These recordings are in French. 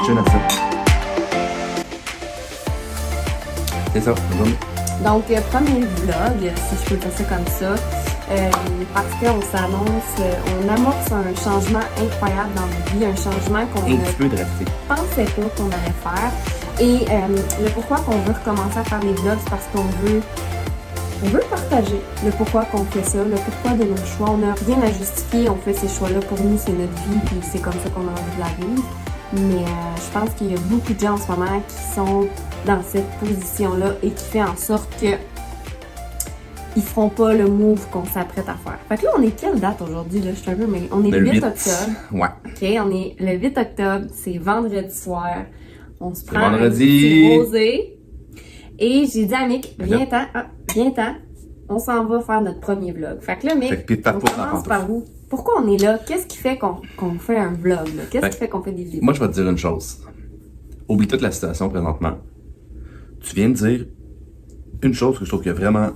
switcher à ça. C'est ça, bonne journée. Donc, premier vlog, si je peux dire ça comme ça, parce qu'on s'annonce, on amorce un changement incroyable dans notre vie, un changement qu'on Un petit peu drastique. pensait pas qu'on allait faire. Et le pourquoi qu'on veut recommencer à faire des vlogs, c'est parce qu'on veut partager le pourquoi qu'on fait ça, le pourquoi de nos choix. On n'a rien à justifier, on fait ces choix-là pour nous, c'est notre vie, puis c'est comme ça qu'on a envie de la vivre. Mais je pense qu'il y a beaucoup de gens en ce moment qui sont dans cette position-là et qui fait en sorte que ils feront pas le move qu'on s'apprête à faire. Fait que là, on est quelle date aujourd'hui? Là? Je suis un peu, mais on est le 8 octobre. Ouais. OK, on est le 8 octobre, c'est vendredi soir. On se prend vendredi. un petit rosé. Et j'ai dit à Mick, viens-t'en, on s'en va faire notre premier vlog. Fait que là, Mick, on commence par où? Pourquoi on est là? Qu'est-ce qui fait qu'on fait un vlog? Qu'est-ce qui fait qu'on fait des vidéos? Moi, je vais te dire une chose. Oublie toute la situation présentement. Tu viens de dire une chose que je trouve qu'il y a vraiment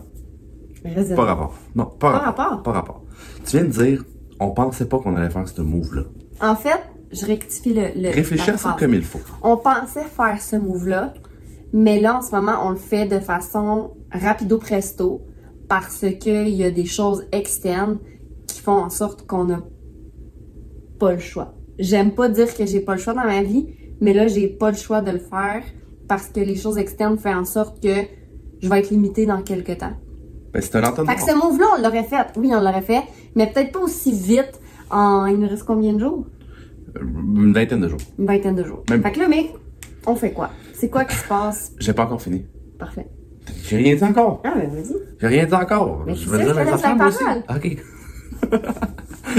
pas rapport. Non, pas rapport. Pas rapport. Tu viens de dire, on pensait pas qu'on allait faire ce move-là. En fait, je rectifie le Réfléchis à ça comme il faut. On pensait faire ce move-là, mais là, en ce moment, on le fait de façon rapido presto parce qu'il y a des choses externes qui font en sorte qu'on n'a pas le choix. J'aime pas dire que j'ai pas le choix dans ma vie, mais là, j'ai pas le choix de le faire parce que les choses externes font en sorte que je vais être limitée dans quelques temps. Ben, c'est un entonnoir. Fait que ce move-là, on l'aurait fait. Oui, on l'aurait fait, mais peut-être pas aussi vite. Il nous reste combien de jours? Une vingtaine de jours. Une vingtaine de jours. Même fait que là, mec, on fait quoi? C'est quoi qui se passe? J'ai pas encore fini. Parfait. J'ai rien dit encore. Ah, ben vas-y. J'ai rien dit encore. Mais je tu sais, je te laisse la moi aussi. parole. OK.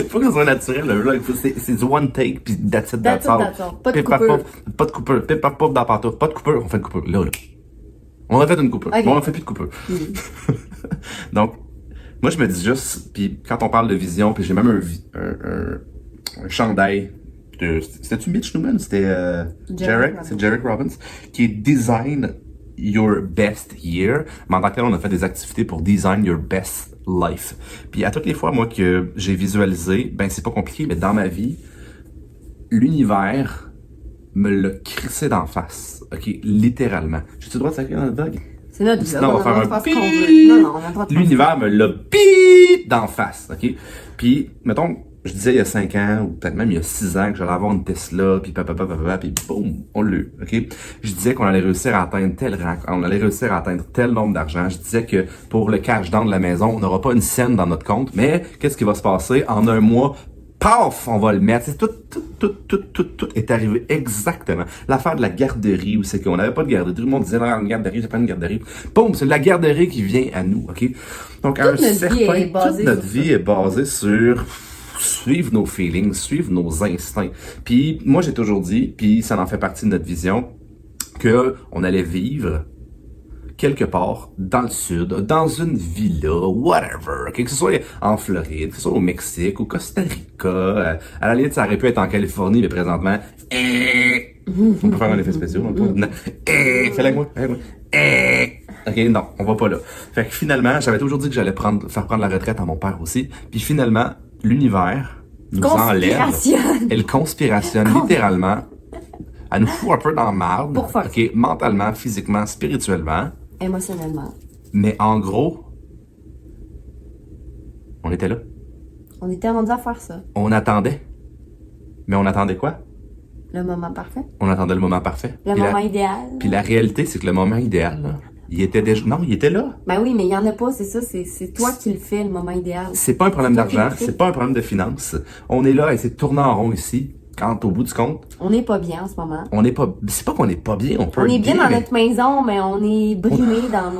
Faut que ce soit naturel, le vlog. C'est du one take, puis that's it, that's all. Pas de coupure. Pas de coupure. Pip, pap, pop dans la pantoufle. Pas de coupure, on fait une coupure. Là. On a fait une coupure. Okay. Bon, on fait plus de coupure. Donc, moi, je me dis juste, puis quand on parle de vision, puis j'ai même un chandail de... C'était-tu Mitch Newman? C'était Jarek? C'est Jarek Robbins, qui est Design Your Best Year, mais dans lequel on a fait des activités pour Design Your Best Life. Puis à toutes les fois, moi, que j'ai visualisé, ben c'est pas compliqué, mais dans ma vie, l'univers me l'a crissé d'en face, ok, littéralement. J'ai-tu le droit de sacrer dans le vlog? C'est notre vie. Sinon, on va faire un pip. Non, on n'a pas de l'univers me l'a pip d'en face, ok? Puis, mettons, je disais il y a 5 ans, ou peut-être même il y a 6 ans, que j'allais avoir une Tesla, puis puis boum, on l'a eu, ok? Je disais qu'on allait réussir à atteindre tel rang, on allait réussir à atteindre tel nombre d'argent. Je disais que pour le cash down de la maison, on n'aura pas une scène dans notre compte, mais qu'est-ce qui va se passer en un mois? Paf, on va le mettre. C'est tout est arrivé exactement. L'affaire de la garderie, où c'est qu'on n'avait pas de garderie. Tout le monde disait, non, une garderie, c'est pas une garderie. Boum, c'est la garderie qui vient à nous, ok? Donc, toute notre vie est basée sur suivre nos feelings, suivre nos instincts. Puis, moi, j'ai toujours dit, puis ça en fait partie de notre vision, que on allait vivre quelque part dans le sud, dans une villa, whatever, okay? Que ce soit en Floride, que ce soit au Mexique, au Costa Rica, à la limite, ça aurait pu être en Californie, mais présentement, on peut faire un effet spécial, fais-le avec moi, ok, non, on va pas là. Fait que finalement, j'avais toujours dit que j'allais faire prendre la retraite à mon père aussi, puis finalement, l'univers nous enlève, elle conspirationne littéralement, elle nous fout un peu dans la marde, ok, mentalement, physiquement, spirituellement, émotionnellement. Mais en gros, on était là. On était rendu à faire ça. On attendait. Mais on attendait quoi? Le moment parfait. On attendait le moment parfait. Le moment idéal. Puis la réalité, c'est que le moment idéal, là, il était déjà... Non, il était là. Ben oui, mais il y en a pas, c'est ça. C'est toi qui le fais, le moment idéal. C'est pas un problème d'argent, c'est pas un problème de finances. On est là à essayer de tourner en rond ici. Quand au bout du compte, on n'est pas bien en ce moment. On n'est pas, c'est pas qu'on n'est pas bien, on est bien dans notre maison, mais on est brimé dans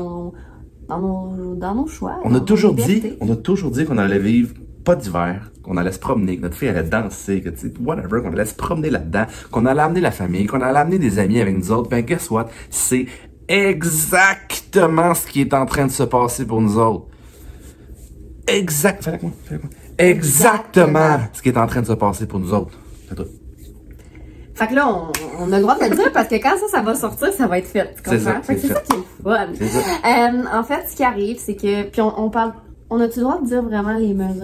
nos choix. On a toujours dit qu'on allait vivre pas d'hiver, qu'on allait se promener, que notre fille allait danser, que tu sais, whatever, qu'on allait se promener là-dedans, qu'on allait amener la famille, qu'on allait amener des amis avec nous autres. Ben guess what? C'est exactement ce qui est en train de se passer pour nous autres. Exactement ce qui est en train de se passer pour nous autres. Fait que là, on a le droit de le dire parce que quand ça va sortir, ça va être fait. Tu comprends? Fait que c'est ça qui est fun. En fait, ce qui arrive, c'est que, puis on parle On a-tu le droit de dire vraiment les mesures?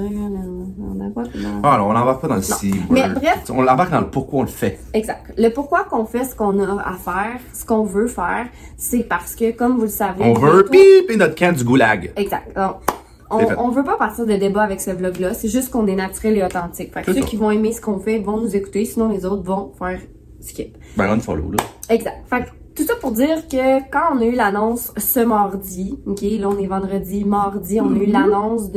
On n'a pas. Ah, alors, on n'embarque pas dans le si. Mais bref. On embarque dans le pourquoi on le fait. Exact. Le pourquoi qu'on fait ce qu'on a à faire, ce qu'on veut faire, c'est parce que, comme vous le savez... On veut piper notre camp du goulag. Exact. Donc, on veut pas partir de débat avec ce vlog-là, c'est juste qu'on est naturel et authentique. Fait que ceux qui vont aimer ce qu'on fait vont nous écouter, sinon les autres vont faire skip. Ben, on follow, là. Exact. Fait que tout ça pour dire que quand on a eu l'annonce ce mardi, ok, là on est vendredi, mardi, on a eu l'annonce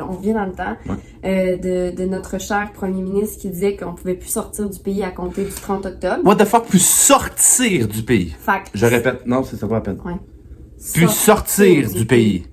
on vient dans le temps, de notre cher premier ministre qui disait qu'on pouvait plus sortir du pays à compter du 30 octobre. What the fuck, plus sortir du pays? Fait que, je répète, non, c'est ça pas la peine. Ouais. Plus sortir du pays.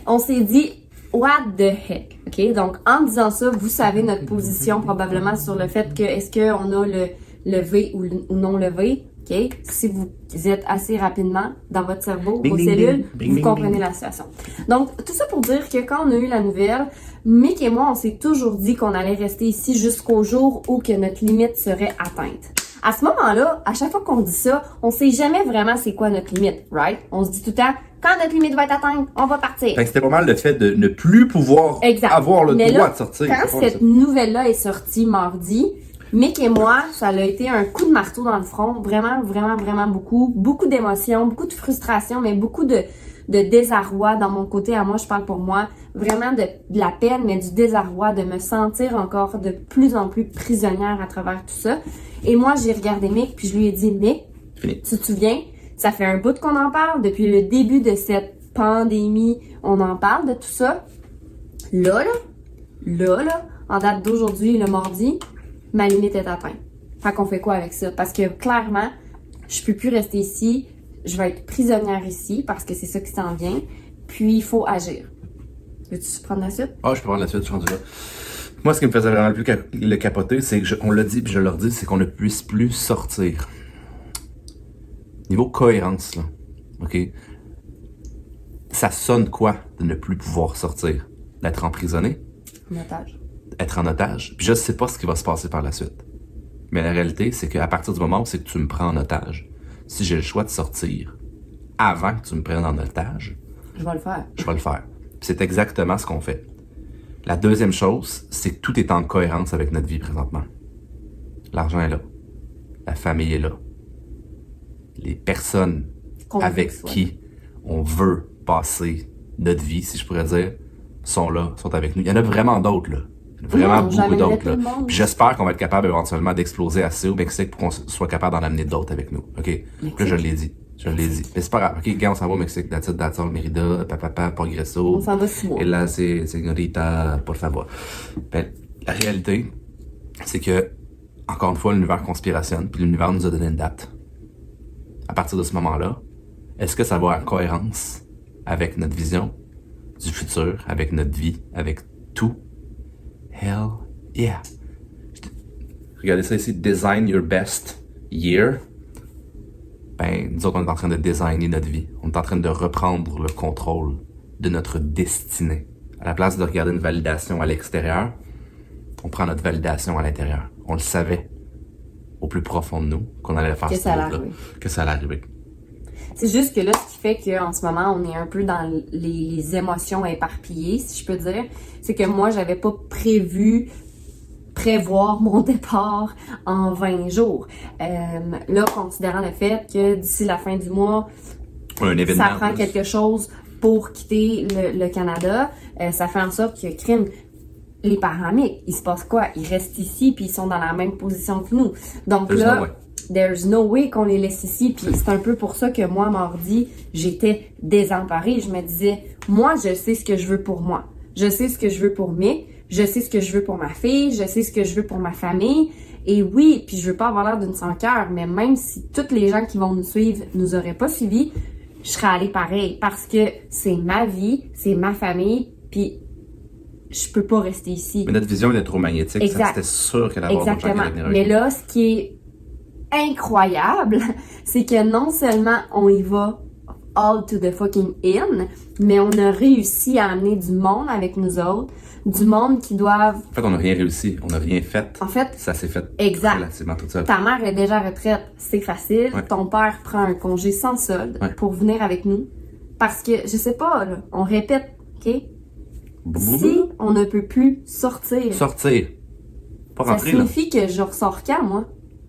On s'est dit, what the heck, ok? Donc, en disant ça, vous savez notre position probablement sur le fait que est-ce qu'on a le V ou non le V, ok? Si vous êtes assez rapidement dans votre cerveau, vos cellules, vous comprenez la situation. Donc, tout ça pour dire que quand on a eu la nouvelle, Mick et moi, on s'est toujours dit qu'on allait rester ici jusqu'au jour où que notre limite serait atteinte. À ce moment-là, à chaque fois qu'on dit ça, on sait jamais vraiment c'est quoi notre limite, right? On se dit tout le temps, quand notre limite va être atteinte, on va partir. Fait que c'était pas mal le fait de ne plus pouvoir avoir le droit de sortir. Quand cette nouvelle-là est sortie mardi, Mick et moi, ça a été un coup de marteau dans le front. Vraiment, vraiment, vraiment beaucoup. Beaucoup d'émotions, beaucoup de frustration, mais beaucoup de désarroi dans mon côté. À moi, je parle pour moi. Vraiment de la peine, mais du désarroi, de me sentir encore de plus en plus prisonnière à travers tout ça. Et moi, j'ai regardé Mick, puis je lui ai dit, Mick, tu te souviens, ça fait un bout qu'on en parle. Depuis le début de cette pandémie, on en parle de tout ça. Là, en date d'aujourd'hui, le mardi, ma limite est atteinte. Fait qu'on fait quoi avec ça? Parce que clairement, je peux plus rester ici. Je vais être prisonnière ici parce que c'est ça qui s'en vient. Puis il faut agir. Veux-tu prendre la suite? Ah, je peux prendre la suite, je suis rendu là. Moi, ce qui me faisait vraiment le capoter, c'est que on l'a dit puis je leur dis, c'est qu'on ne puisse plus sortir. Niveau cohérence, là. OK? Ça sonne quoi de ne plus pouvoir sortir? D'être emprisonné? En otage. Être en otage. Puis je sais pas ce qui va se passer par la suite. Mais la réalité, c'est qu'à partir du moment où c'est que tu me prends en otage, si j'ai le choix de sortir avant que tu me prennes en otage, je vais le faire. Je vais le faire. Puis c'est exactement ce qu'on fait. La deuxième chose, c'est que tout est en cohérence avec notre vie présentement. L'argent est là. La famille est là. Les personnes avec qui on veut passer notre vie, si je pourrais dire, sont là, sont avec nous. Il y en a vraiment d'autres, là. Vraiment beaucoup d'autres, là. Puis j'espère qu'on va être capable éventuellement d'exploser assez au Mexique pour qu'on soit capable d'en amener d'autres avec nous. OK? Là, je l'ai dit. Mais c'est pas grave. OK, gars, on s'en va au Mexique. That's all, Mérida, papa, Progresso. On s'en va 6 mois. Et là, c'est Señorita, por favor. Ben, la réalité, c'est que, encore une fois, l'univers conspirationne, puis l'univers nous a donné une date. À partir de ce moment-là, est-ce que ça va en cohérence avec notre vision du futur, avec notre vie, avec tout? Hell yeah! Regardez ça ici, design your best year. Ben, nous autres, on est en train de designer notre vie. On est en train de reprendre le contrôle de notre destinée. À la place de regarder une validation à l'extérieur, on prend notre validation à l'intérieur. On le savait au plus profond de nous qu'on allait faire que ça allait arriver. C'est juste que là, ce qui fait qu'en ce moment, on est un peu dans les émotions éparpillées, si je peux dire, c'est que moi, j'avais pas prévoir mon départ en 20 jours. Là, considérant le fait que d'ici la fin du mois, ça prend quelque chose pour quitter le Canada, ça fait en sorte que les parents, il se passe quoi? Ils restent ici puis ils sont dans la même position que nous. Donc there's no way qu'on les laisse ici. Puis c'est un peu pour ça que moi, mardi, j'étais désemparée. Je me disais, moi, je sais ce que je veux pour moi. Je sais ce que je veux pour Mick. Je sais ce que je veux pour ma fille. Je sais ce que je veux pour ma famille. Et oui, puis je veux pas avoir l'air d'une sans-cœur, mais même si tous les gens qui vont nous suivre nous auraient pas suivis, je serais allée pareil. Parce que c'est ma vie, c'est ma famille, puis je peux pas rester ici. Mais notre vision électromagnétique, c'était sûr qu'elle allait avoir d'autres gens qui allaient venir. Mais là, ce qui est incroyable, c'est que non seulement on y va all to the fucking in, mais on a réussi à amener du monde avec nous autres, du monde qui doivent... En fait, on n'a rien réussi, on n'a rien fait. En fait, ça s'est fait relativement tout seul. Ta mère est déjà à retraite, c'est facile. Ouais. Ton père prend un congé sans solde pour venir avec nous. Parce que, je sais pas, là, on répète, OK? Si on ne peut plus sortir, Sortir. Pas ça rentrer, là. signifie que je ressors quand, moi?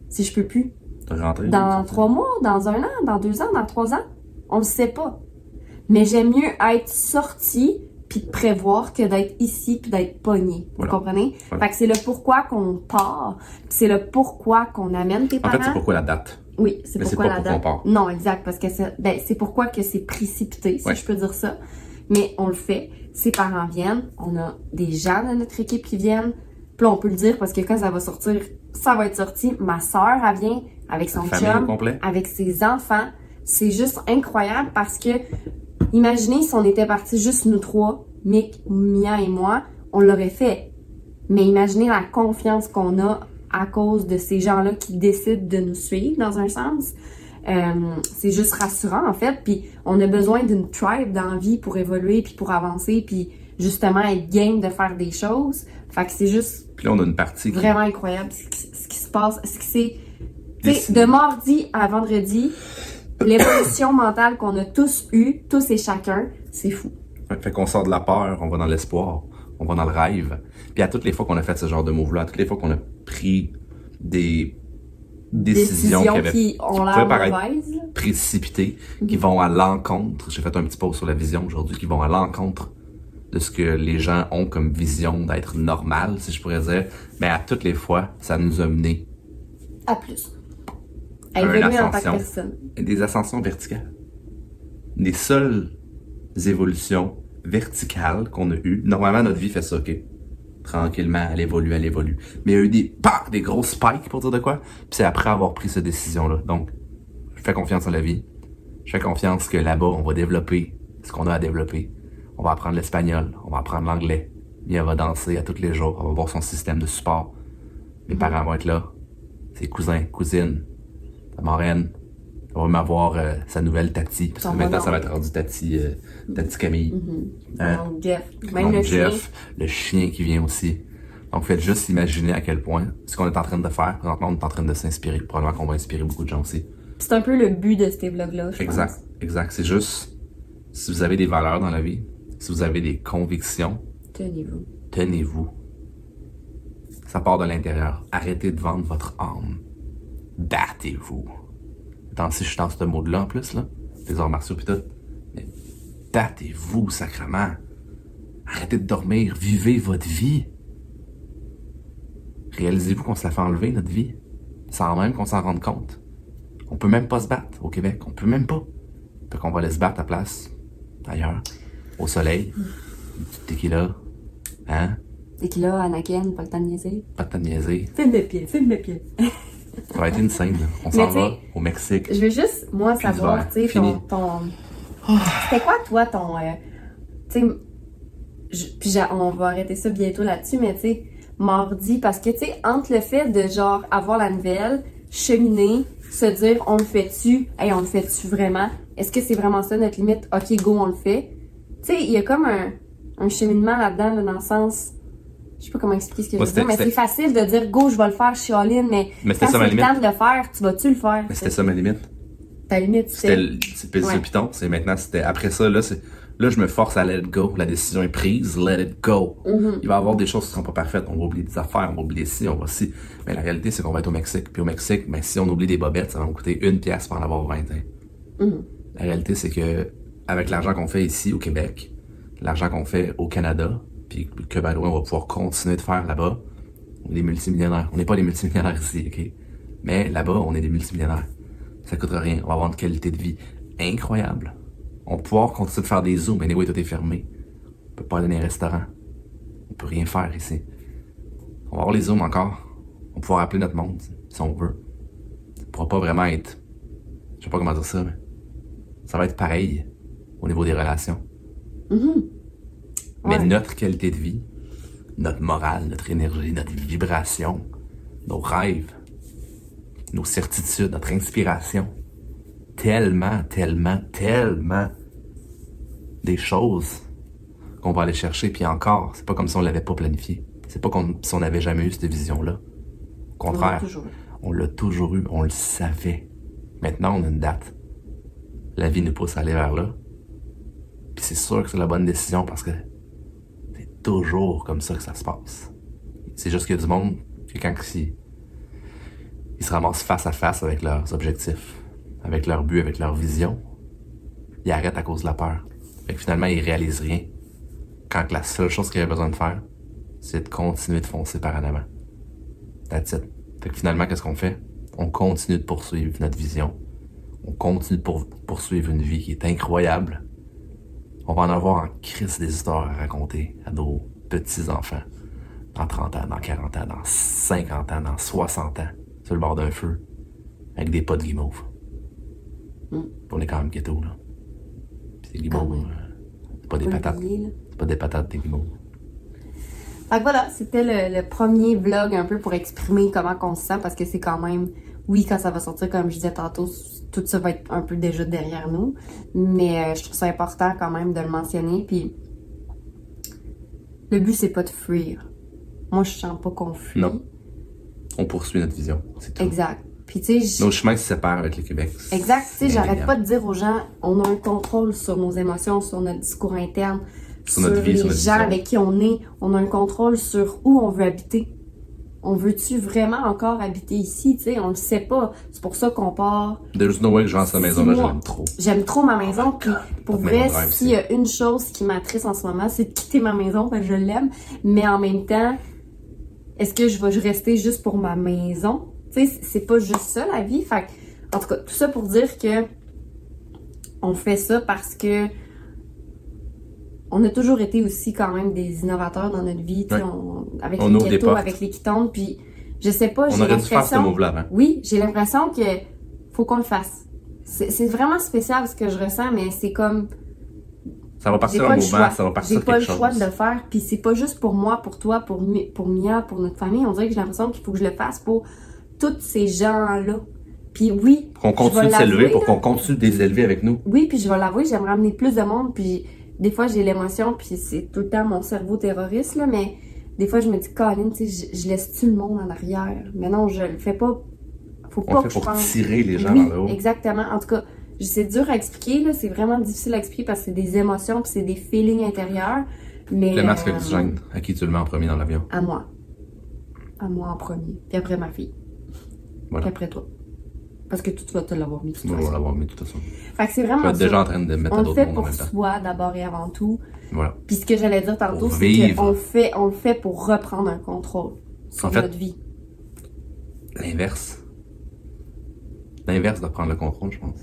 Si je peux plus. Rentrer. Dans 3 mois, dans 1 an, dans 2 ans, dans 3 ans? On le sait pas. Mais j'aime mieux être sorti puis de prévoir que d'être ici puis d'être pogné. Vous Voilà. comprenez? Voilà. Fait que c'est le pourquoi qu'on part, puis c'est le pourquoi qu'on amène tes En parents. fait, c'est pourquoi la date. Oui, c'est Mais c'est pourquoi pas la pour date. qu'on part. Non, exact, parce que c'est pourquoi que c'est précipité, si Ouais. je peux dire ça. Mais on le fait. Ses parents viennent, on a des gens de notre équipe qui viennent. Puis là, on peut le dire parce que quand ça va sortir, ça va être sorti. Ma sœur, elle vient avec son La famille au chum, complet. avec ses enfants. C'est juste incroyable parce que, imaginez si on était partis juste nous trois, Mick, Mia et moi, on l'aurait fait. Mais imaginez la confiance qu'on a à cause de ces gens-là qui décident de nous suivre dans un sens. C'est juste rassurant en fait, puis on a besoin d'une tribe dans la vie pour évoluer puis pour avancer puis justement être game de faire des choses. Fait que c'est juste Puis là, on a une partie qui... vraiment incroyable ce qui se passe, ce qui c'est tu sais, Décidé. de mardi à vendredi, l'évolution mentale qu'on a tous eue, tous et chacun, c'est fou. Fait qu'on sort de la peur, on va dans l'espoir, on va dans le rêve. Puis à toutes les fois qu'on a fait ce genre de move-là, à toutes les fois qu'on a pris des décisions qui ont pouvaient l'air paraître mauvaises. Là. précipitées, qui vont à l'encontre. J'ai fait un petit post sur la vision aujourd'hui, qui vont à l'encontre de ce que les gens ont comme vision d'être normal, si je pourrais dire. Mais à toutes les fois, ça nous a mené À plus. À Une évoluer en tant que ascension. personne. des ascensions verticales. Les seules évolutions verticales qu'on a eues. Normalement, notre vie fait ça, OK? Tranquillement, elle évolue, elle évolue. Mais il y a eu des gros spikes, pour dire de quoi. Puis c'est après avoir pris cette décision-là. Donc, je fais confiance en la vie. Je fais confiance que là-bas, on va développer ce qu'on a à développer. On va apprendre l'espagnol, on va apprendre l'anglais. Mia va danser à tous les jours, on va voir son système de support. Mes parents vont être là. Ses cousins, cousines, sa marraine. On va m'avoir sa nouvelle Tati. Parce que Ton maintenant, bonhomme. ça va être rendu Tati Camille. Hein? Donc, Jeff, même Donc, le Jeff, chien. le chien qui vient aussi. Donc, faites juste imaginer à quel point ce qu'on est en train de faire. Présentement, on est en train de s'inspirer. Probablement qu'on va inspirer beaucoup de gens aussi. C'est un peu le but de ces vlogs-là, je Exact, pense. exact. C'est juste, si vous avez des valeurs dans la vie, si vous avez des convictions, Tenez-vous. tenez-vous. Ça part de l'intérieur. Arrêtez de vendre votre âme. Battez-vous. Attends, si je suis dans ce mode-là en plus, là, les arts martiaux pis tout. Mais battez-vous, sacrément. Arrêtez de dormir. Vivez votre vie. Réalisez-vous qu'on se la fait enlever, notre vie, sans même qu'on s'en rende compte. On peut même pas se battre au Québec. On peut même pas. Fait qu'on va aller se battre à place, ailleurs, au soleil, une petite tequila, hein? Et qu'il a Anakin, pas le temps de niaiser. Pas de temps de niaiser. Filme de pied, filme de pied. Ça va être une scène, là. On Mais s'en tu sais, va au Mexique. Je veux juste, moi, Puis savoir, l'hiver, tu sais, fini. ton... C'était quoi, toi, ton... tu sais, on va arrêter ça bientôt là-dessus, mais tu sais, mardi, parce que, tu sais, entre le fait de, genre, avoir la nouvelle, cheminer, se dire, on le fait-tu? Hey, on le fait-tu vraiment? Est-ce que c'est vraiment ça, notre limite? OK, go, on le fait. Tu sais, il y a comme un cheminement là-dedans, là, dans le sens... Je sais pas comment expliquer ce que je veux dire, mais c'est facile de dire, go, je vais le faire, je suis all-in, mais c'était quand ça, ma c'est le limite. temps de le faire, tu vas-tu le faire? Mais c'était ça ma limite. Ta limite, C'était c'est... c'est plus Ouais. le piton. C'est maintenant, c'était après ça, là, là, je me force à let it go. La décision est prise, let it go. Il va y avoir des choses qui seront pas parfaites. On va oublier des affaires, on va oublier ci, on va ci. Mais la réalité, c'est qu'on va être au Mexique. Puis au Mexique, ben, si on oublie des bobettes, ça va nous coûter 1 pièce pour en avoir 20. Hein. La réalité, c'est que avec l'argent qu'on fait ici au Québec, l'argent qu'on fait au Canada, puis que ben, on va pouvoir continuer de faire là-bas, on est des multimillionnaires. On n'est pas des multimillionnaires ici, OK? Mais là-bas, on est des multimillionnaires. Ça coûte rien. On va avoir une qualité de vie incroyable. On va pouvoir continuer de faire des zooms. Mais anyway, tout est fermé. On peut pas aller dans les restaurants. On peut rien faire ici. On va avoir les zooms encore. On va pouvoir appeler notre monde, si on veut. Ça pourra pas vraiment être... Je sais pas comment dire ça, mais... Ça va être pareil au niveau des relations. Mais Ouais. notre qualité de vie, notre morale, notre énergie, notre vibration, nos rêves, nos certitudes, notre inspiration, tellement des choses qu'on va aller chercher. Puis encore, c'est pas comme si on l'avait pas planifié. C'est pas comme si on n'avait jamais eu cette vision-là. Au contraire, on l'a toujours eu, on le savait. Maintenant, on a une date. La vie nous pousse à aller vers là. Puis c'est sûr que c'est la bonne décision parce que c'est toujours comme ça que ça se passe. C'est juste qu'il y a du monde que quand ils se ramassent face à face avec leurs objectifs, avec leurs buts, avec leur vision, ils arrêtent à cause de la peur. Fait que finalement, ils réalisent rien. Quand la seule chose qu'ils avaient besoin de faire, c'est de continuer de foncer par en avant. That's it. Fait que finalement, qu'est-ce qu'on fait? On continue de poursuivre notre vision. On continue de poursuivre une vie qui est incroyable. On va en avoir en crise des histoires à raconter à nos petits-enfants. Dans 30 ans, dans 40 ans, dans 50 ans, dans 60 ans. Sur le bord d'un feu. Avec des pots de guimauve. On est quand même ghetto, là. Pis des guimauves, c'est pas des patates. C'est pas des patates, des guimauves. Fait que voilà, c'était le premier vlog un peu pour exprimer comment on se sent parce que c'est quand même, oui, quand ça va sortir, comme je disais tantôt, tout ça va être un peu déjà derrière nous. Mais je trouve ça important quand même de le mentionner. Puis le but, c'est pas de fuir. Moi, je sens pas qu'on fuit. Non. On poursuit notre vision, c'est tout. Exact. Puis tu sais, nos chemins se séparent avec le Québec. Exact. Tu sais, j'arrête pas de dire aux gens, on a un contrôle sur nos émotions, sur notre discours interne, sur notre vie, les sur notre gens vision. avec qui on est. On a un contrôle sur où on veut habiter. On veut-tu vraiment encore habiter ici? Tu sais, on le sait pas. C'est pour ça qu'on part. There's no way que je rentre à la maison, là, 6 mois. j'aime trop. J'aime trop ma maison. Puis pour Pas de maison vrai, drive, s'il y a une chose qui m'attriste en ce moment, c'est de quitter ma maison parce que je l'aime. Mais en même temps, est-ce que je vais rester juste pour ma maison? Tu sais, c'est pas juste ça la vie. Fait que, en tout cas, tout ça pour dire que on fait ça parce que on a toujours été aussi quand même des innovateurs dans notre vie, tu sais, avec On les ouvre des ghettos, portes. avec les quitantes, puis je sais pas, On j'ai aurait dû faire ce l'impression... move-là avant. Oui, j'ai l'impression que faut qu'on le fasse. C'est vraiment spécial ce que je ressens, mais c'est comme... Ça va J'ai partir pas un le mouvement, choix. ça va partir J'ai pas quelque le chose. choix de le faire, puis c'est pas juste pour moi, pour toi, pour Mia, pour notre famille. On dirait que j'ai l'impression qu'il faut que je le fasse pour tous ces gens-là. Puis oui, Qu'on continue de s'élever pour qu'on continue de les élever avec nous. oui, puis je vais l'avouer, j'aimerais amener plus de monde, puis des fois j'ai l'émotion, puis c'est tout le temps mon cerveau terroriste, là, mais des fois je me dis, Colin, tu sais, je laisse-tu le monde en arrière? Mais non, je le fais pas. Faut On pas le que fait je pour pense. tirer les gens Oui, vers le haut. exactement. En tout cas, c'est dur à expliquer, là, c'est vraiment difficile à expliquer parce que c'est des émotions, puis c'est des feelings intérieurs, mais... Le masque d'oxygène, à qui tu le mets en premier dans l'avion? À moi. À moi en premier, puis après ma fille, Voilà. puis après toi. Parce que tu vas te l'avoir mis. de toute Moi, je vais façon. l'avoir mis de toute façon. Fait que c'est Je vraiment vais être ça. déjà en train de mettre On à le d'autres fait mondes en pour même temps. soi d'abord et avant tout. Voilà. Puis ce que j'allais dire tantôt, Pour c'est vivre. qu'on le fait pour reprendre un contrôle sur En fait, notre vie. L'inverse. L'inverse de prendre le contrôle, je pense.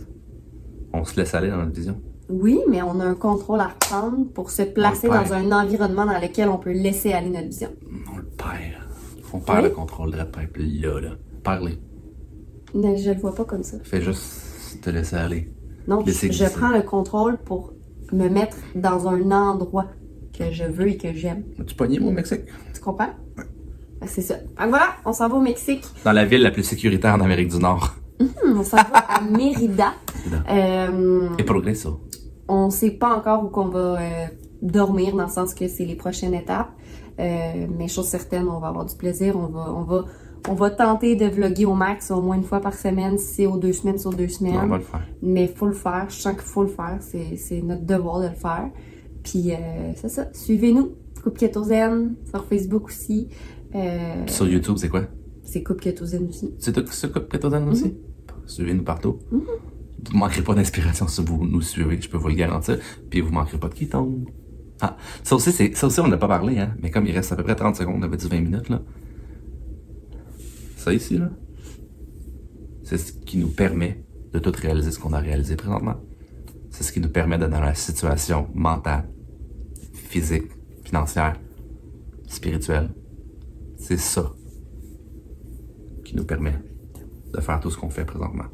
On se laisse aller dans notre vision. Oui, mais on a un contrôle à reprendre pour se placer On le dans un environnement dans lequel on peut laisser aller notre vision. On le perd. On perd Oui. le contrôle de la tête là. Parlez. Mais je le vois pas comme ça. Fais juste te laisser aller. Non, Laissez je glisser. prends le contrôle pour me mettre dans un endroit que je veux et que j'aime. As-tu pogné, moi, au Mexique? Tu comprends? C'est ça. Donc voilà, on s'en va au Mexique. Dans la ville la plus sécuritaire en Amérique du Nord. On s'en va à Mérida. Et Progresso. On sait pas encore où qu'on va dormir, dans le sens que c'est les prochaines étapes. Mais chose certaine, on va avoir du plaisir. On va tenter de vlogger au max, au moins une fois par semaine. Si c'est aux 2 semaines, c'est aux 2 semaines. On va le faire. Mais faut le faire. Je sens qu'il faut le faire. C'est notre devoir de le faire. Puis c'est ça. Suivez-nous. Coupe Kétosène sur Facebook aussi. Sur YouTube, c'est quoi? C'est Coupe Kétosène aussi. C'est toi qui s'occupe Kétosène aussi? Suivez-nous partout. Vous ne manquerez pas d'inspiration si vous nous suivez, je peux vous le garantir. Puis vous ne manquerez pas de kétone. Ah, ça aussi, on n'a pas parlé, hein. Mais comme il reste à peu près 30 secondes, on avait dit 20 minutes, là. Ça ici, là, c'est ce qui nous permet de tout réaliser ce qu'on a réalisé présentement. C'est ce qui nous permet d'être dans la situation mentale, physique, financière, spirituelle. C'est ça qui nous permet de faire tout ce qu'on fait présentement.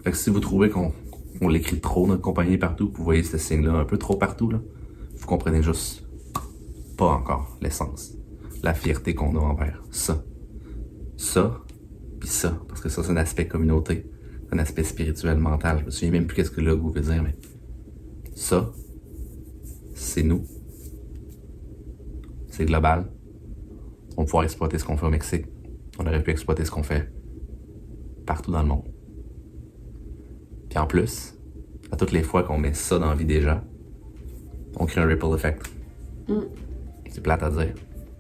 Fait que si vous trouvez qu'on l'écrit trop, notre compagnie partout, vous voyez ce signe-là un peu trop partout, là, vous comprenez juste pas encore l'essence, la fierté qu'on a envers ça. Ça, puis ça. Parce que ça, c'est un aspect communauté, un aspect spirituel, mental. Je me souviens même plus qu'est-ce que le goût veut dire, mais ça, c'est nous. C'est global. On va pouvoir exploiter ce qu'on fait au Mexique. On aurait pu exploiter ce qu'on fait partout dans le monde. Puis en plus, à toutes les fois qu'on met ça dans la vie des gens, on crée un ripple effect. C'est plate à dire,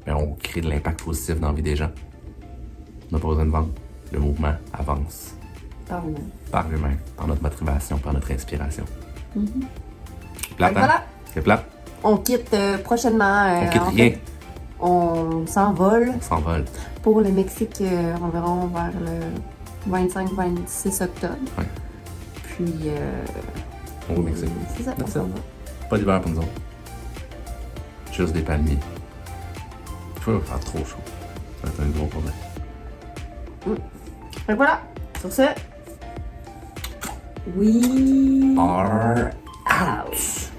mais on crée de l'impact positif dans la vie des gens. On n'a pas besoin de vendre. Le mouvement avance. Par lui-même. Par lui-même, par notre motivation, par notre inspiration. Plate, Donc voilà. hein? C'est plate. On quitte prochainement. On quitte en rien. fait, on s'envole On s'envole. pour le Mexique environ vers le 25-26 octobre. Ouais. Puis, On va au Mexique. c'est ça. That's on s'en it. va. Pas d'hiver pour nous autres. Juste des palmiers. Il faut faire trop chaud. Ça va être un gros problème. Et voilà. Sur ce, we Are out.